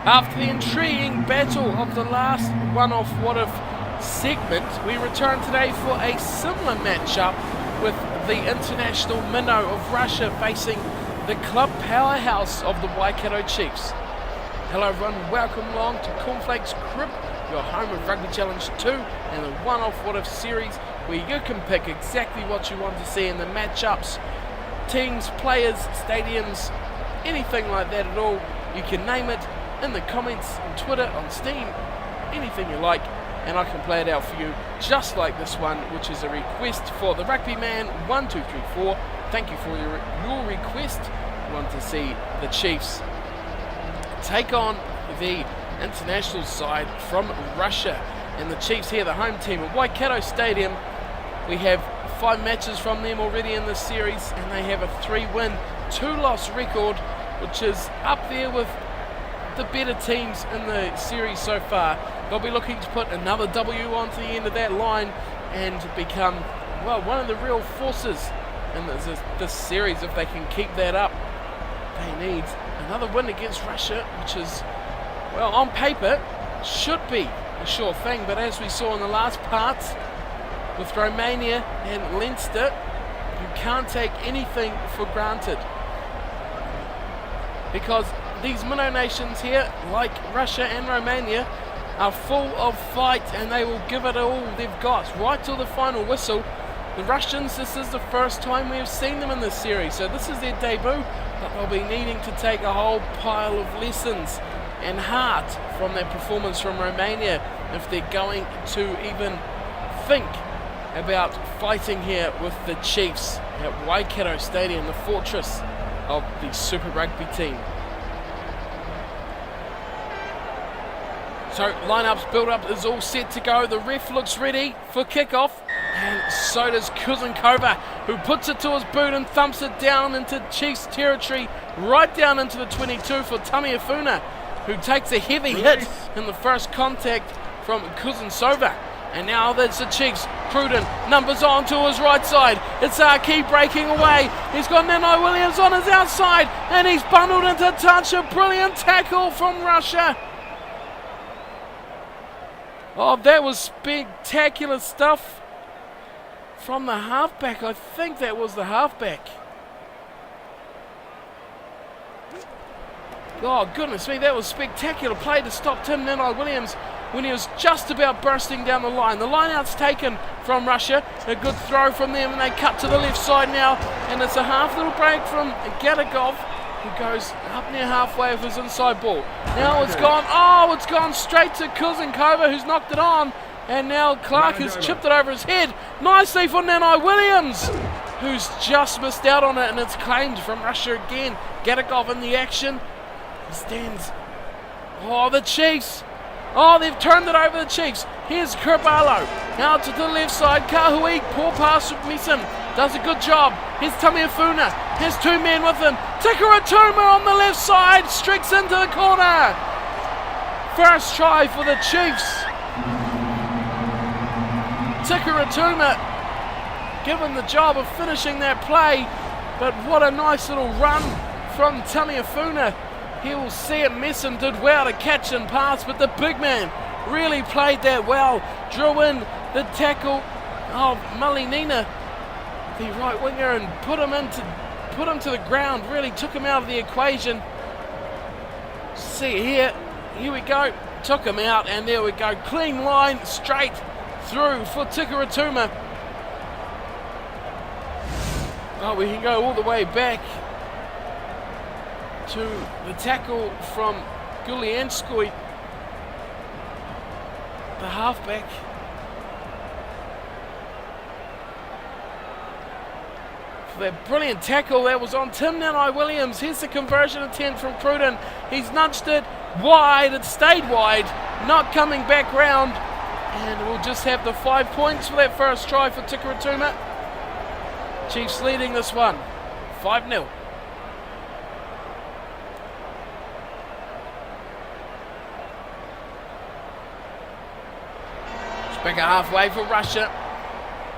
After the intriguing battle of the last one-off what-if segment, we return today for a similar matchup with the international Minnow of Russia facing the club powerhouse of the Waikato Chiefs. Hello everyone, welcome along to Cornflakes Crib, your home of Rugby Challenge 2 and the one-off what-if series where you can pick exactly what you want to see in the matchups, teams, players, stadiums, anything like that at all. You can name it in the comments on Twitter, on Steam, anything you like, and I can play it out for you just like this one, which is a request for the Rugby Man 1234. Thank you for your request. I want to see the Chiefs take on the international side from Russia, and the Chiefs here, the home team at Waikato Stadium. We have 5 matches from them already in this series, and they have a 3-win, 2-loss record, which is up there with the better teams in the series so far. They'll be looking to put another W onto the end of that line and become, well, one of the real forces in this series if they can keep that up. They need another win against Russia, which is, well, on paper should be a sure thing, but as we saw in the last parts with Romania and Leinster, you can't take anything for granted, because these Minnow nations here, like Russia and Romania, are full of fight and they will give it all they've got right till the final whistle. The Russians, this is the first time we have seen them in this series, so this is their debut, but they'll be needing to take a whole pile of lessons and heart from their performance from Romania if they're going to even think about fighting here with the Chiefs at Waikato Stadium, the fortress of the Super Rugby team. So lineups build up is all set to go. The ref looks ready for kickoff, and so does Kuzenkova, who puts it to his boot and thumps it down into Chiefs territory, right down into the 22 for Tamiafuna, who takes a heavy hit in the first contact from Kuzenkova. And now there's the Chiefs. Cruden numbers on to his right side. It's Aki breaking away. He's got Minnow Williams on his outside, and he's bundled into touch. A brilliant tackle from Russia. Oh, that was spectacular stuff from the halfback. I think that was the halfback. Oh, goodness me, that was spectacular play to stop Tim Minnow Williams when he was just about bursting down the line. The line-out's taken from Russia. A good throw from them, and they cut to the left side now. And it's a half little break from Gadagov, who goes up near halfway of his inside ball. Now it's gone. Oh, it's gone straight to Kuzenkova, who's knocked it on. And now Clark has chipped it over his head. Nicely for Minnow Williams, who's just missed out on it, and it's claimed from Russia again. Gadagov in the action. He stands. Oh, the Chiefs. Oh, they've turned it over the Chiefs. Here's Kerbalo. Now to the left side. Kahui, poor pass from Mason. Does a good job. Here's Tamiafuna. Here's 2 men with him. Tikaratuma on the left side. Streaks into the corner. First try for the Chiefs. Tikaratuma given the job of finishing that play. But what a nice little run from Tamiafuna. He will see it. Messon did well to catch and pass, but the big man really played that well. Drew in the tackle of Malinina, the right winger, and put him to the ground. Really took him out of the equation. See here we go. Took him out, and there we go. Clean line straight through for Tikaratuma. Oh, we can go all the way back to the tackle from Gulianskoy, the halfback. For that brilliant tackle that was on Tim Minnow Williams. Here's the conversion attempt from Cruden. He's nudged it wide. It stayed wide, not coming back round. And we'll just have the 5 points for that first try for Tikaratuma. Chiefs leading this one, 5-0. Back halfway for Russia.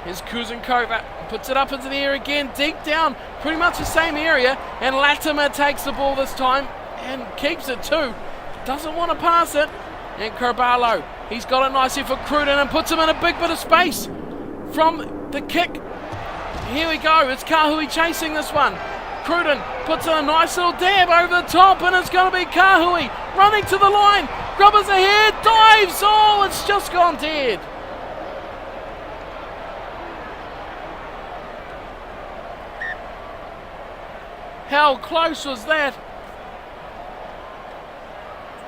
Here's Kuzenkova. Puts it up into the air again. Deep down. Pretty much the same area. And Latimer takes the ball this time. And keeps it too. doesn't want to pass it. And Carvalho, he's got it nicely for Cruden and puts him in a big bit of space from the kick. Here we go, it's Kahui chasing this one. Cruden puts in a nice little dab over the top, and it's going to be Kahui running to the line. Grubbers ahead, dives, oh, it's just gone dead. How close was that?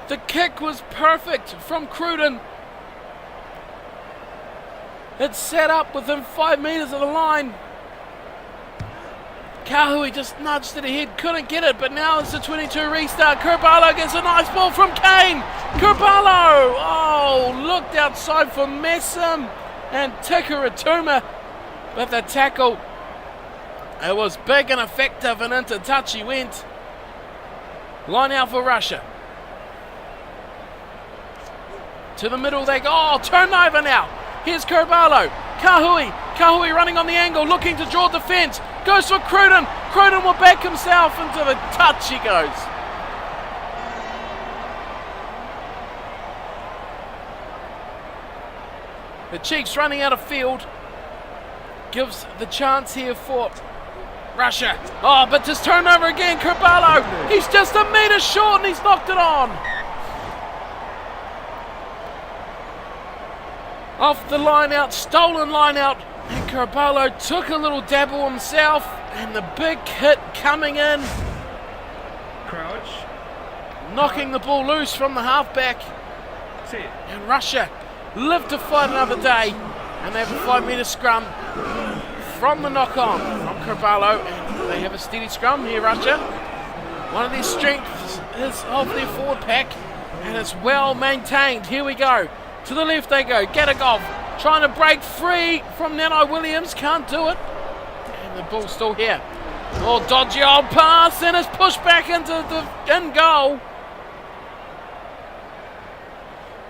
The kick was perfect from Cruden. It's set up within 5 metres of the line. Kahui just nudged it ahead, couldn't get it, but now it's a 22 restart. Carvalho gets a nice ball from Kane. Carvalho, oh, looked outside for Messam and Tikaratuma, but the tackle, it was big and effective, and into touch he went. Line out for Russia. To the middle they go, oh, turnover now. Here's Carvalho, Kahui running on the angle, looking to draw defence. Goes for Cruden. Cruden will back himself into the touch he goes. The Chiefs running out of field. Gives the chance here for Russia. Oh, but just turnover again, Carvalho. He's just a metre short and he's knocked it on. Off the line out, stolen line out. And Carvalho took a little dabble himself, and the big hit coming in. Crouch. Knocking the ball loose from the halfback. And Russia live to fight another day. And they have a 5 metre scrum from the knock on from Carvalho. And they have a steady scrum here, Russia. One of their strengths is of their forward pack, and it's well maintained. Here we go. To the left they go. Gatakov trying to break free from Minnow Williams. Can't do it. And the ball's still here. Oh, dodgy old pass, and it's pushed back into the in goal.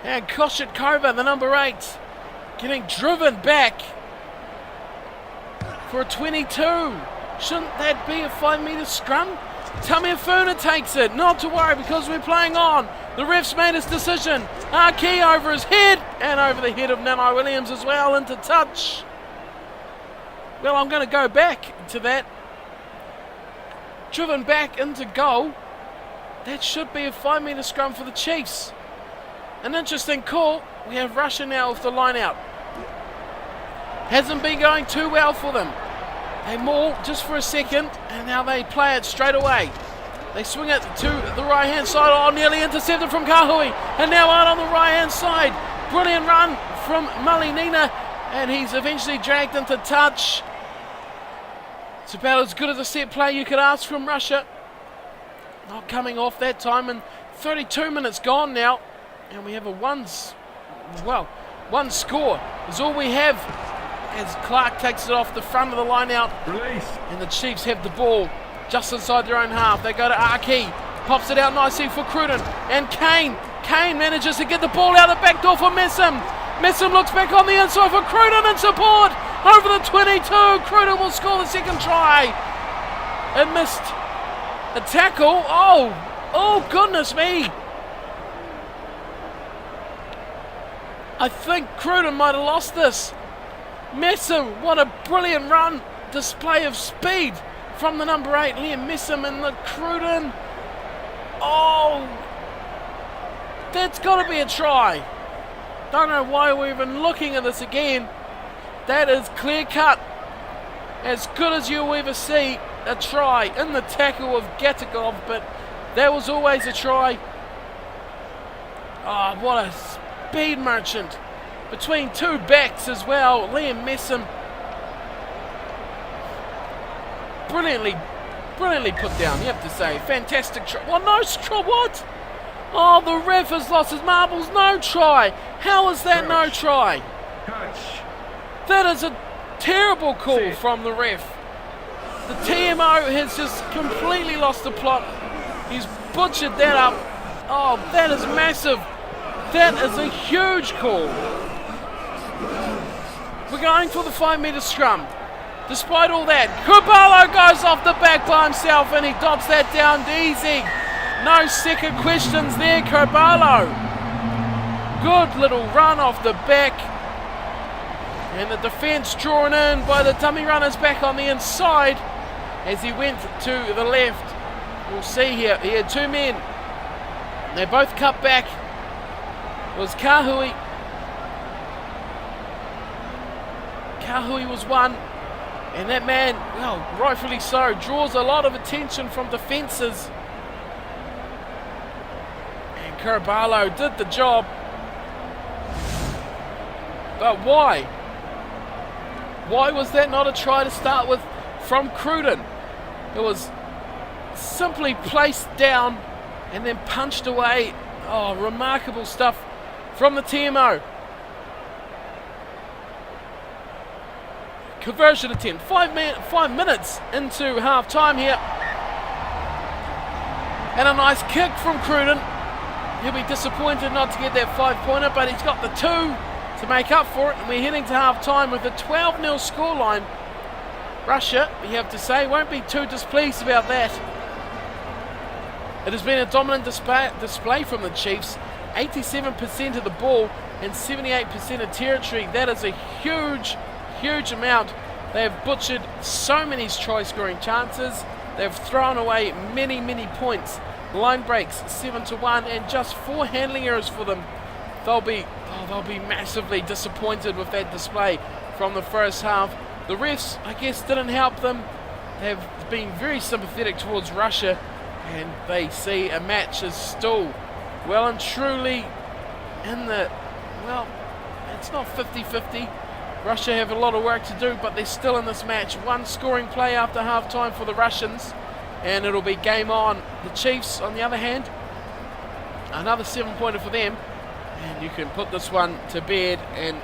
And Koshetkova, the number 8, getting driven back for a 22. Shouldn't that be a 5 metre scrum? Tamiafuna takes it. Not to worry, because we're playing on. The ref's made his decision. Arki over his head and over the head of Minnow Williams as well, into touch. Well, I'm going to go back to that. Driven back into goal. That should be a 5 metre scrum for the Chiefs. An interesting call. We have Russia now with the line out. Hasn't been going too well for them. They maul just for a second, and now they play it straight away. They swing it to the right-hand side. Oh, nearly intercepted from Kahui. And now out on the right-hand side. Brilliant run from Malinina, and he's eventually dragged into touch. It's about as good as a set play you could ask from Russia. Not coming off that time, and 32 minutes gone now. And we have a one score is all we have, as Clark takes it off the front of the line out. Release. And the Chiefs have the ball just inside their own half. They go to Arki, pops it out nicely for Cruden, and Kane manages to get the ball out the back door for Messam. Messam looks back on the inside for Cruden in support over the 22. Cruden will score the second try. It missed a tackle. Oh goodness me. I think Cruden might have lost this. Messam, what a brilliant run, display of speed from the number 8, Liam Messam, and the Cruden. Oh, that's got to be a try. Don't know why we're even looking at this again. That is clear cut. As good as you'll ever see a try in the tackle of Gatakov, but that was always a try. Oh, what a speed merchant. Between two backs as well, Liam Messam. Brilliantly put down, you have to say. Fantastic try. Well, no try, what? Oh, the ref has lost his marbles. No try. How is that no try? That is a terrible call from the ref. The TMO has just completely lost the plot. He's butchered that up. Oh, that is massive. That is a huge call. We're going for the 5 metre scrum. Despite all that, Carvalho goes off the back by himself, and he dots that down easy. No second questions there, Carvalho. Good little run off the back. And the defence drawn in by the dummy runners back on the inside as he went to the left. We'll see here. He had two men. They both cut back. It was Kahui. Kahui was one. And that man, well, rightfully so, draws a lot of attention from defences. And Carvalho did the job. But why? Why was that not a try to start with from Cruden? It was simply placed down and then punched away. Oh, remarkable stuff from the TMO. Conversion attempt. 5 minutes into half time here. And a nice kick from Cruden. He'll be disappointed not to get that 5-pointer, but he's got the 2 to make up for it. And we're heading to half time with a 12-0 scoreline. Russia, we have to say, won't be too displeased about that. It has been a dominant display from the Chiefs. 87% of the ball and 78% of territory. That is a huge amount. They have butchered so many try-scoring chances. They've thrown away many points. Line breaks 7-1 and just 4 handling errors for them. They'll be massively disappointed with that display from the first half. The refs, I guess, didn't help them. They've been very sympathetic towards Russia, and they see a match as still well and truly in the, well, it's not 50-50. Russia have a lot of work to do, but they're still in this match. One scoring play after half time for the Russians, and it'll be game on. The Chiefs, on the other hand, another 7-pointer for them, and you can put this one to bed and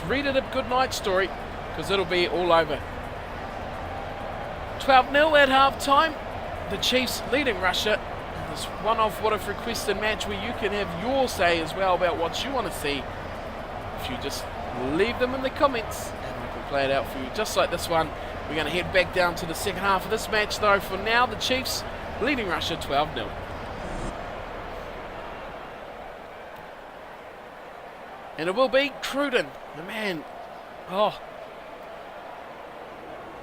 read it a good night story, because it'll be all over. 12-0 at half time. The Chiefs leading Russia. This one-off what if requested match where you can have your say as well about what you want to see. If you just leave them in the comments and we can play it out for you just like this one. We're going to head back down to the second half of this match though. For now, the Chiefs leading Russia 12-0. And it will be Cruden, the man,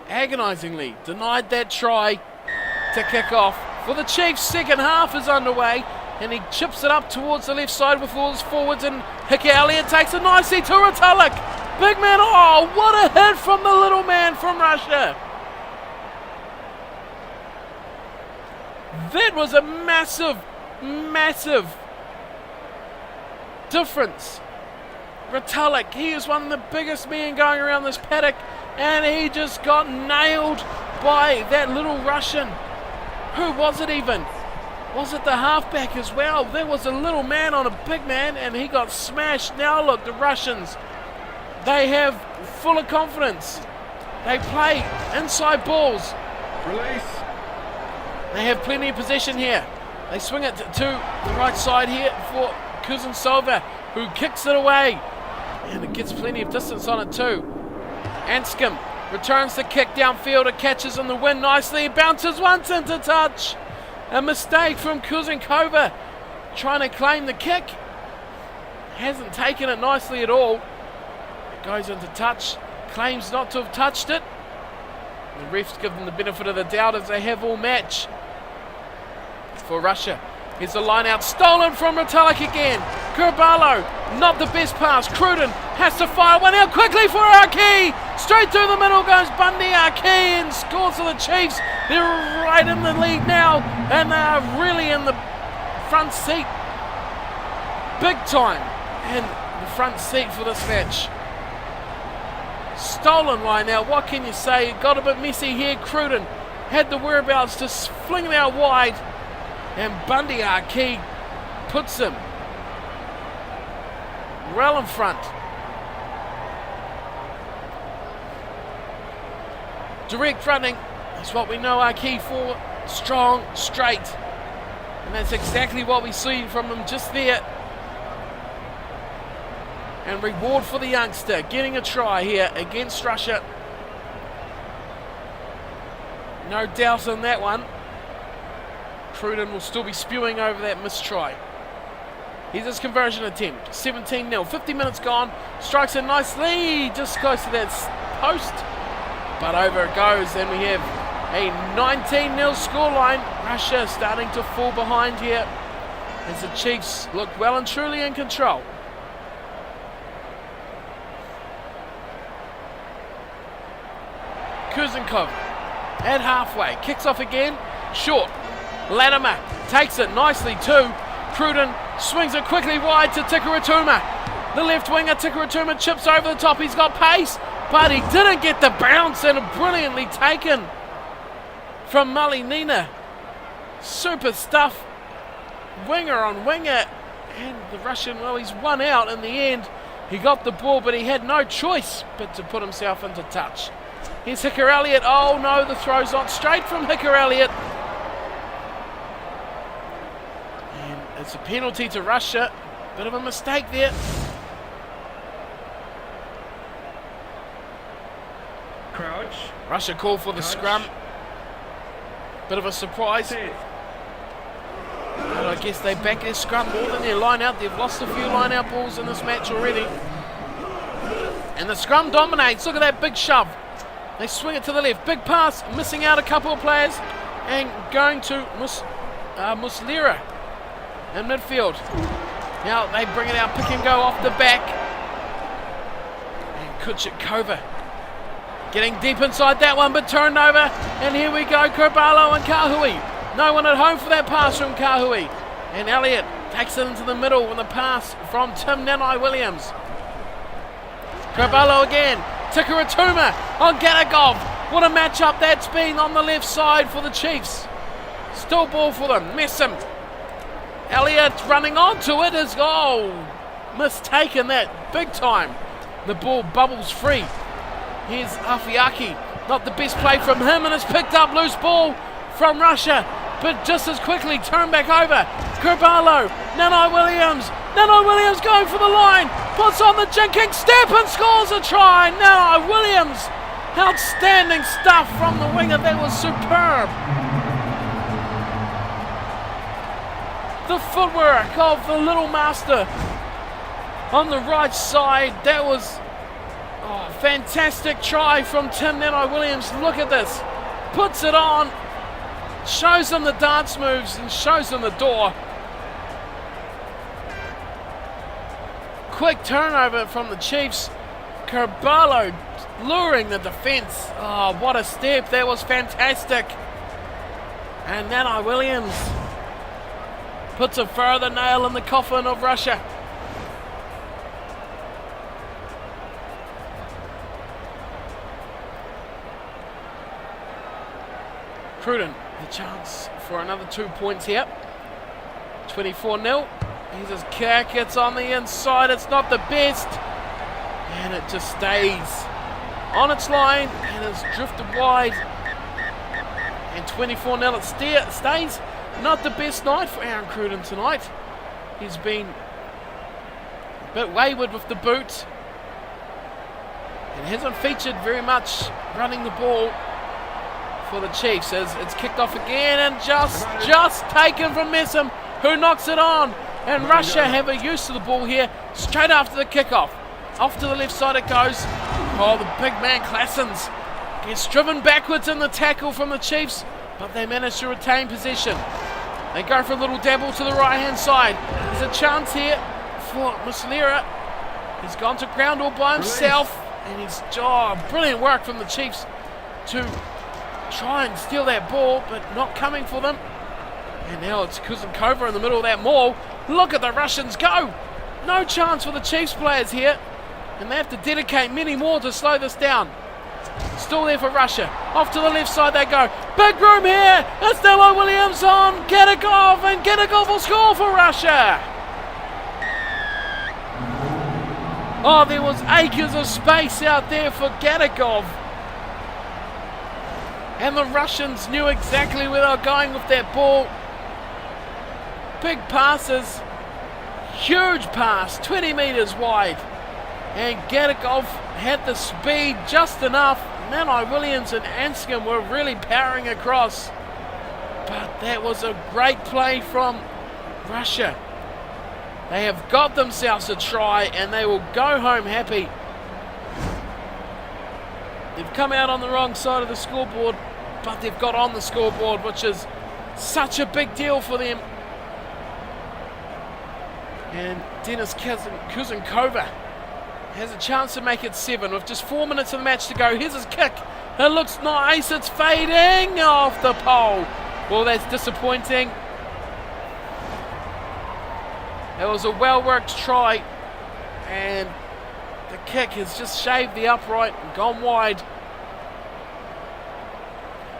agonisingly denied that try to kick off. For the Chiefs, second half is underway, and he chips it up towards the left side with all his forwards, and Hickey Elliott takes it nicely to Retallick. Big man, oh, what a hit from the little man from Russia. That was a massive difference. Retallick, he is one of the biggest men going around this paddock, and he just got nailed by that little Russian. Who was it even? Was it the halfback as well? There was a little man on a big man, and he got smashed. Now look, the Russians, they have full of confidence. They play inside balls. Release. They have plenty of possession here. They swing it to the right side here for Kuznetsova, who kicks it away. And it gets plenty of distance on it too. Anscombe returns the kick downfield. It catches on the wind nicely. It bounces once into touch. A mistake from Kuznetsova trying to claim the kick. Hasn't taken it nicely at all. It goes into touch. Claims not to have touched it. The refs give them the benefit of the doubt as they have all match. For Russia, here's the line out, stolen from Retallick again. Carvalho, not the best pass. Cruden has to fire one out quickly for Arki. Straight through the middle goes Bundy. Arki and scores for the Chiefs. They're right in the lead now, and they're really in the front seat. Big time in the front seat for this match. Stolen line out, what can you say? It got a bit messy here. Cruden had the whereabouts to fling it out wide, and Bundy Arki puts him well in front. Direct running is what we know Arki for. Strong, straight. And that's exactly what we see from him just there. And reward for the youngster, getting a try here against Russia. No doubt on that one. Cruden will still be spewing over that missed try. Here's his conversion attempt. 17-0. 50 minutes gone. Strikes it nicely. Just close to that post. But over it goes. And we have a 19-0 scoreline. Russia starting to fall behind here as the Chiefs look well and truly in control. Kuzenkov at halfway. Kicks off again. Short. Latimer takes it nicely too. Cruden swings it quickly wide to Tikaratuma. The left winger Tikaratuma chips over the top. He's got pace, but he didn't get the bounce, and brilliantly taken from Malinina. Super stuff. Winger on winger. And the Russian, well, he's won out in the end. He got the ball, but he had no choice but to put himself into touch. Here's Hicker Elliott. Oh no, the throw's not straight from Hicker Elliott. It's a penalty to Russia. Bit of a mistake there. Crouch. Russia call for the scrum. Bit of a surprise. But I guess they back their scrum more than their line out. They've lost a few line out balls in this match already. And the scrum dominates. Look at that big shove. They swing it to the left. Big pass. Missing out a couple of players. And going to Muslera in midfield. Now they bring it out, pick and go off the back. And Kuchetkova getting deep inside that one, but turned over. And here we go, Kerbalo and Kahui. No one at home for that pass from Kahui. And Elliott takes it into the middle with a pass from Tim Nanai Williams. Kerbalo again. Tikaratuma on Gatakov. What a matchup that's been on the left side for the Chiefs. Still ball for them. Messam. Elliott running onto it is, mistaken that big time. The ball bubbles free. Here's Afiaki. Not the best play from him, and it's picked up loose ball from Russia. But just as quickly turned back over. Kerbalo, Nanai Williams going for the line. Puts on the jinking step and scores a try. Nanai Williams. Outstanding stuff from the winger. That was superb. The footwork of the little master on the right side. That was fantastic try from Tim Nanai Williams. Look at this. Puts it on. Shows them the dance moves and shows them the door. Quick turnover from the Chiefs. Kerbalo luring the defence. Oh, what a step. That was fantastic. And Nanai Williams puts a further nail in the coffin of Russia. Cruden, the chance for another 2 points here. 24-0. Here's his kick. It's on the inside. It's not the best. And it just stays on its line and is drifted wide. And 24-0 it stays. Not the best night for Aaron Cruden tonight. He's been a bit wayward with the boot and hasn't featured very much running the ball for the Chiefs as it's kicked off again and just taken from Messam, who knocks it on. And Russia have a use of the ball here straight after the kickoff. Off to the left side it goes. Oh, the big man Claessens gets driven backwards in the tackle from the Chiefs, but they manage to retain possession. They go for a little dabble to the right hand side. There's a chance here for Muslera. He's gone to ground all by himself, and he's brilliant work from the Chiefs to try and steal that ball, but not coming for them. And now it's Kuzenkova in the middle of that maul. Look at the Russians go. No chance for the Chiefs players here, and they have to dedicate many more to slow this down. Still there for Russia. Off to the left side they go. Big room here. It's Nanai Williams on Gatakov, and Gatakov will score for Russia. Oh, there was acres of space out there for Gatakov. And the Russians knew exactly where they were going with that ball. Big passes. Huge pass, 20 metres wide. And Gatakov had the speed just enough. Nanai Williams and Anscombe were really powering across. But that was a great play from Russia. They have got themselves a try and they will go home happy. They've come out on the wrong side of the scoreboard, but they've got on the scoreboard, which is such a big deal for them. And Dennis Kuzenkova has a chance to make it 7 with just 4 minutes of the match to go. Here's his kick. It looks nice. It's fading off the pole. Well, that's disappointing. It was a well-worked try, and the kick has just shaved the upright and gone wide.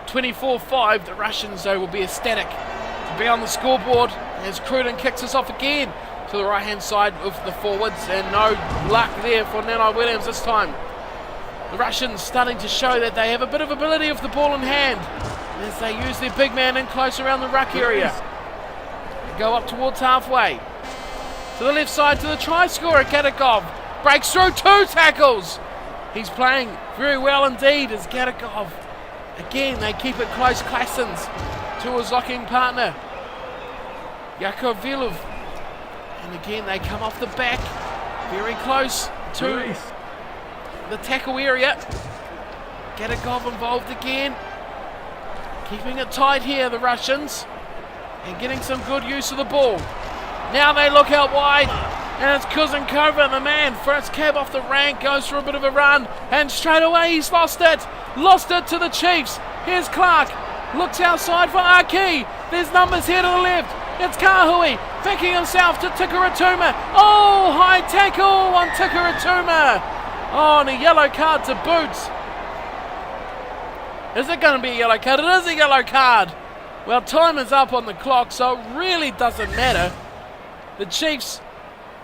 24-5, the Russians, though, will be ecstatic to be on the scoreboard as Cruden kicks us off again to the right-hand side of the forwards, and no luck there for Minnow Williams this time. The Russians starting to show that they have a bit of ability with the ball in hand as they use their big man in close around the ruck area. They go up towards halfway. To the left side to the try scorer, Gatakov. Breaks through 2 tackles. He's playing very well indeed as Gatakov. Again, they keep it close. Klassens to his locking partner, Yakovlevov. And again, they come off the back, very close to the tackle area. Gatakov involved again. Keeping it tight here, the Russians. And getting some good use of the ball. Now they look out wide, and it's Kuzenkova, the man. First cab off the rank, goes for a bit of a run, and straight away he's lost it. Lost it to the Chiefs. Here's Clark. Looks outside for Aki. There's numbers here to the left. It's Kahui picking himself to Tikaratuma. Oh, high tackle on Tikaratuma. Oh, and a yellow card to boot. Is it going to be a yellow card? It is a yellow card. Well, time is up on the clock, so it really doesn't matter. The Chiefs,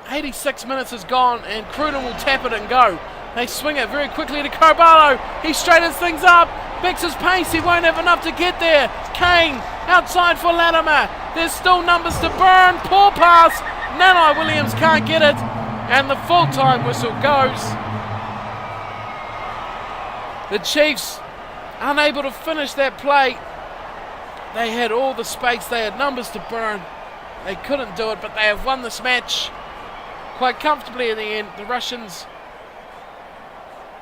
86 minutes is gone, and Cruden will tap it and go. They swing it very quickly to Carballo. He straightens things up. Bix's pace, he won't have enough to get there. Kane, outside for Latimer. There's still numbers to burn. Poor pass. Nanai Williams can't get it. And the full-time whistle goes. The Chiefs, unable to finish that play. They had all the space. They had numbers to burn. They couldn't do it, but they have won this match quite comfortably in the end. The Russians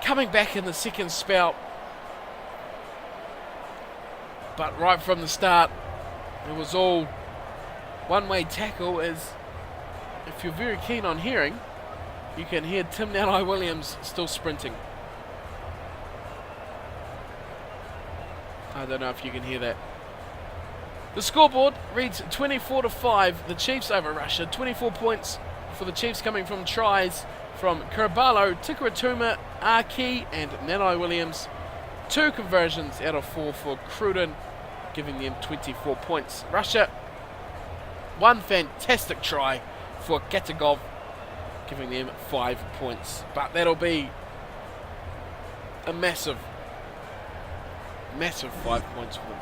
coming back in the second spell. But right from the start, it was all one-way tackle. As if you're very keen on hearing, you can hear Tim Nanai Williams still sprinting. I don't know if you can hear that. The scoreboard reads 24-5, the Chiefs over Russia. 24 points for the Chiefs coming from tries from Carballo, Tikaratuma, Aki and Nanai Williams. 2 conversions out of 4 for Cruden, giving them 24 points. Russia, 1 fantastic try for Gatakov, giving them 5 points. But that'll be a massive 5 points for them.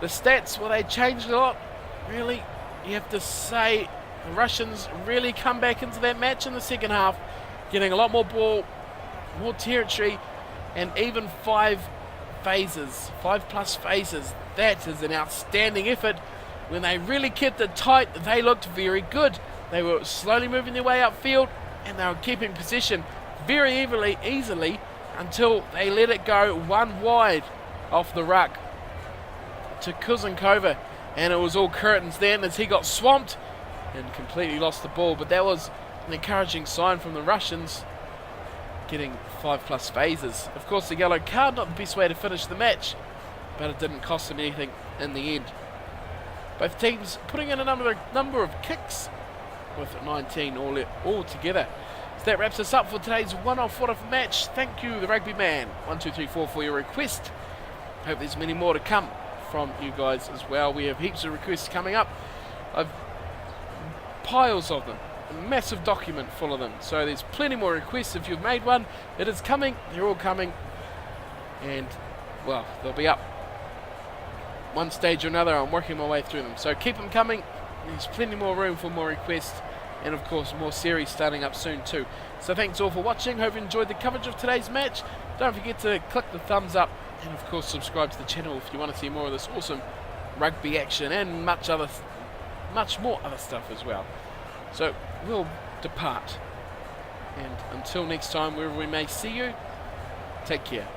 The stats, well, they changed a lot, really. You have to say the Russians really come back into that match in the second half, getting a lot more ball, more territory, and even 5 plus phases. That is an outstanding effort. When they really kept it tight, they looked very good. They were slowly moving their way upfield, and they were keeping possession very easily until they let it go 1 wide off the ruck to Kuzenkova, and it was all curtains then as he got swamped and completely lost the ball. But that was an encouraging sign from the Russians, getting 5 plus phases. Of course, the yellow card, not the best way to finish the match, but it didn't cost them anything in the end. Both teams putting in a number of kicks with 19 all together. So that wraps us up for today's one-off what-if match. Thank you, the Rugby Man 1234, for your request. Hope there's many more to come from you guys as well. We have heaps of requests coming up. I've piles of them, a massive document full of them, so there's plenty more requests. If you've made one, it is coming. They're all coming, and well, they'll be up one stage or another. I'm working my way through them, so keep them coming. There's plenty more room for more requests, and of course more series starting up soon too. So thanks all for watching. Hope you enjoyed the coverage of today's match. Don't forget to click the thumbs up and of course subscribe to the channel if you want to see more of this awesome rugby action and much more other stuff as well. So we'll depart, and until next time, wherever we may see you, take care.